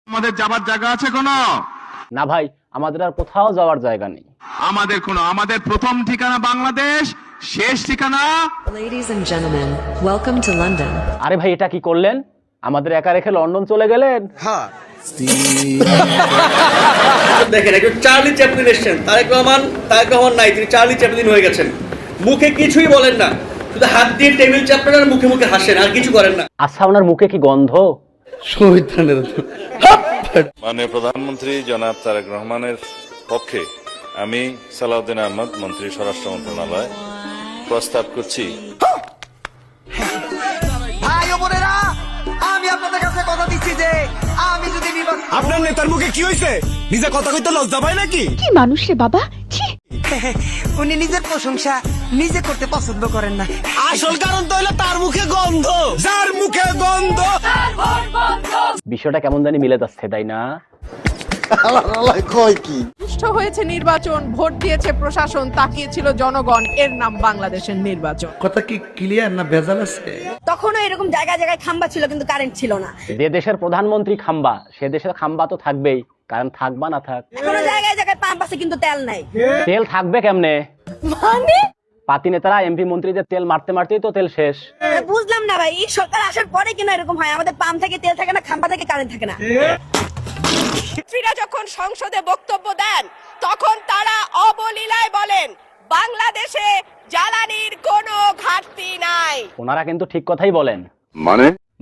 আমাদের যাবার জায়গা আছে কোনো? না ভাই, আমাদের আর কোথাও যাওয়ার জায়গা নেই। আমাদের প্রথম ঠিকানা বাংলাদেশ, শেষ ঠিকানা। Ladies and gentlemen, welcome to London. আরে ভাই, এটা কি করলেন? আমাদের একা রেখে লন্ডন চলে গেলেন। হ্যাঁ দেখেন, একটু চার্লি চ্যাপলিন এসছেন। তারেক রহমান নাই, তিনি চার্লি চ্যাপলিন হয়ে গেছেন। মুখে কিছুই বলেন না, শুধু হাত দিয়ে টেবিল চাপড়েন আর মুখে মুখে হাসেন, আর কিছু করেন না। আচ্ছা, ওনার মুখে কি গন্ধ? মাননীয় প্রধানমন্ত্রী জনাব তারেক রহমানের পক্ষে আমি সালাউদ্দিন আহমদ, মন্ত্রী স্বরাষ্ট্র মন্ত্রণালয়, প্রস্তাব করছি। ভাই ও বোনেরা, আমি আপনাদের কাছে কথা দিচ্ছি যে আমি যদি আপনার নেতার মুখে কি হয়েছে? নিজে কথা কইতে লজ্জা পায় নাকি? কি মানুষ রে বাবা, ছি। উনি নিজের প্রশংসা নিজে করতে পছন্দ করেন না। আসল কারণ তো হলো তার মুখে গন্ধ, যার মুখে গন্ধ। বিষয়টা কেমন জানি মিলে যাচ্ছে, তাই না? সুষ্ঠু হয়েছে নির্বাচন, ভোট দিয়েছে প্রশাসন, তাকিয়েছিল জনগণ, এর নাম বাংলাদেশের নির্বাচন। কথা কি ক্লিয়ার না ভেজাল আছে? তখনও এরকম জায়গায় জায়গায় খাম্বা ছিল, কিন্তু কারেন্ট ছিল না। যে দেশের প্রধানমন্ত্রী খাম্বা, সে দেশের খাম্বা তো থাকবেই, কারণ থাকবা না থাক। এখনো জায়গায় জায়গায় পাম্প আছে, কিন্তু তেল নাই। তেল থাকবে কেমনে? মানে পাতি নেতারা এমপি মন্ত্রীদের তেল মারতে মারতেই তো তেল শেষ। বুঝলাম না ভাই, এই সরকার আসার পরে কিনা এরকম হয়, আমাদের পাম্প থেকে তেল থাকে না, খাম্বা থেকে কারেন্ট থাকে না। মন্ত্রীরা যখন সংসদে বক্তব্য দেন, তখন তারা অবলীলায় বলেন বাংলাদেশে জ্বালানির কোনো ঘাটতি নাই। ওনারা কিন্তু ঠিক কথাই বলেন।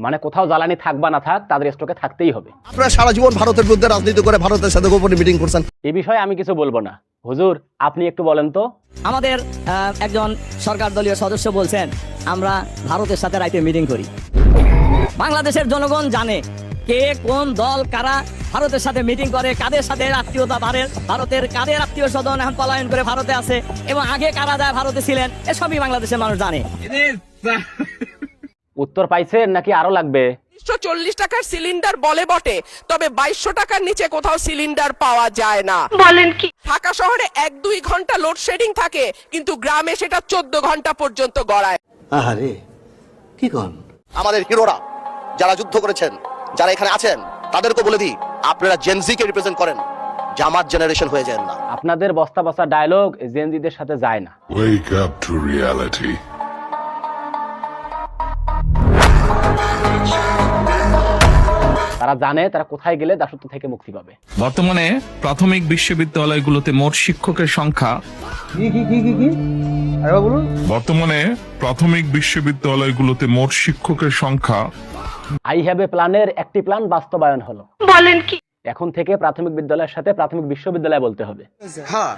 মানে কোথাও জ্বালানি থাকবা না থাক, তাদের স্টকে থাকতেই হবে। আপনারা সারা জীবন ভারতের বিরুদ্ধে রাজনীতি করে ভারতের সাথে গোপনে মিটিং করছেন। এই বিষয়ে আমি কিছু বলবো না। হুজুর, আপনি একটু বলেন তো। আমাদের একজন সরকার দলীয় সদস্য বলছেন আমরা ভারতের সাথে রাইতে মিটিং করি। বাংলাদেশের জনগণ জানে কে কোন দল কারা ভারতের সাথে মিটিং করে, কাদের সাথে আত্মীয়তা, ভারতের কাদের আত্মীয় স্বজন এখন পলায়ন করে ভারতে আছে, এবং আগে কারা যায় ভারতে ছিলেন, এসবই বাংলাদেশের মানুষ জানে। উত্তর পাইছেন নাকি আরো লাগবে? 140 টাকার সিলিন্ডার বলে বটে, তবে 2200 টাকার নিচে কোথাও সিলিন্ডার পাওয়া যায় না। বলেন কি? ঢাকা শহরে 1-2 ঘন্টা লোডশেডিং থাকে, কিন্তু গ্রামে সেটা 14 ঘন্টা পর্যন্ত গড়ায়। আরে কি কোন? আমাদের হিরোরা যারা যুদ্ধ করেছেন, যারা এখানে আছেন, তাদেরকে বলে দিই, আপনারা জেনজি কে রিপ্রেজেন্ট করেন, জামাত জেনারেশন হয়ে যান না। আপনাদের বস্তা বস্তা ডায়লগ জেনজিদের সাথে যায় না। Wake up to reality. তারা জানে তারা কোথায় গেলে দাসত্ব থেকে মুক্তি পাবে। বর্তমানে প্রাথমিক বিশ্ববিদ্যালয়গুলোতে মোট শিক্ষকের সংখ্যা আই হ্যাভ এ প্ল্যানের একটি প্ল্যান বাস্তবায়ন হলো। বলেন কি? এখন থেকে প্রাথমিক বিদ্যালয়ের সাথে প্রাথমিক বিশ্ববিদ্যালয় বলতে হবে। হ্যাঁ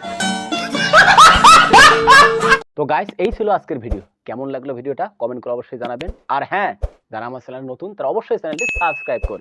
তো গাইস, এই ছিল আজকের ভিডিও। কেমন লাগলো ভিডিওটা কমেন্ট করে অবশ্যই জানাবেন। আর হ্যাঁ, যারা আমার চ্যানেল নতুন তারা অবশ্যই চ্যানেলটি সাবস্ক্রাইব করবে।